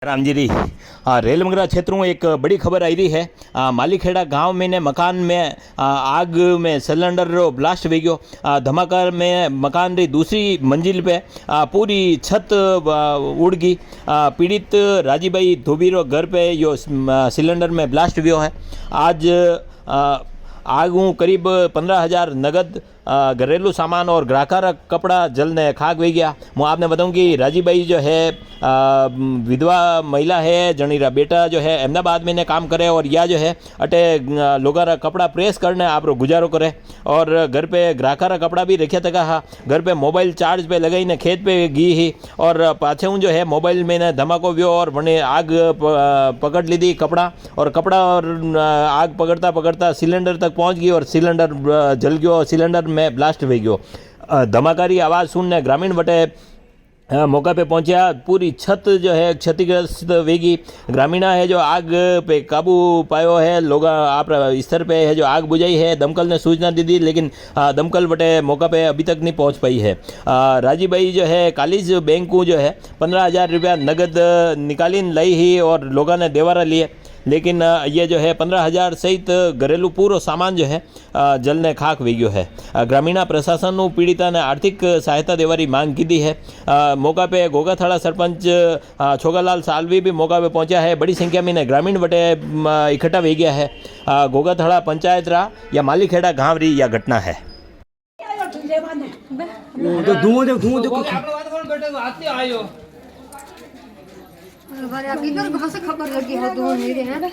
राम जी रेलमंगरा क्षेत्र में एक बड़ी खबर आई रही है। मालीखेड़ा गांव में ने मकान में आग में सिलेंडर रो ब्लास्ट हो गयो। धमाका में मकान री दूसरी मंजिल पे पूरी छत उड़ गई। पीड़ित राजीभाई धोबी रो घर पे यो सिलेंडर में ब्लास्ट हुआ है। आज आग करीब 15,000 नगद घरेलू सामान और ग्राहका कपड़ा जलने खाक हो गया। मैं आपने बताऊं कि राजीभाई जो है विधवा महिला है, जनीरा बेटा जो है अहमदाबाद में ने काम करे और या जो है अटे लोगा रा कपड़ा प्रेस करने आप गुजारो करे और घर पे ग्राहका रा कपड़ा भी रखा तका। हाँ, घर पे मोबाइल चार्ज पे लगाई ने खेत पे गई ही और पाछे जो है मोबाइल में ने धमाको व्यो और बने आग पकड़ ली थी कपड़ा और आग पकड़ता पकड़ता सिलेंडर तक पहुंच गई और सिलेंडर जल गयो। सिलेंडर में ब्लास्ट हो गयो। धमाकारी आवाज़ सुनने ग्रामीण बटे मौका पे पहुंचा। पूरी छत जो है क्षतिग्रस्त वेगी। ग्रामीणा है जो आग पे काबू पायो है। लोग आप स्तर पे है जो आग बुझाई है। दमकल ने सूचना दी थी लेकिन दमकल बटे मौका पे अभी तक नहीं पहुंच पाई है। राजीभाई जो है कालीज बैंक को जो है 15,000 रुपया नगद निकाली लाई ही और लोगों ने देवारा लिए, लेकिन ये जो है 15,000 सहित घरेलू पूरा सामान जो है जलने खाक वे गयो है। ग्रामीण प्रशासन पीड़िता ने आर्थिक सहायता देवारी मांग की दी है। मौका पे गोगाथाड़ा सरपंच छोगालाल सालवी भी मौका पे पहुंचा है। बड़ी संख्या में ग्रामीण बटे इकट्ठा हो गया है। गोगाथाड़ा पंचायत रा या मालीखेड़ा गांव री यह घटना है। खबर लगी है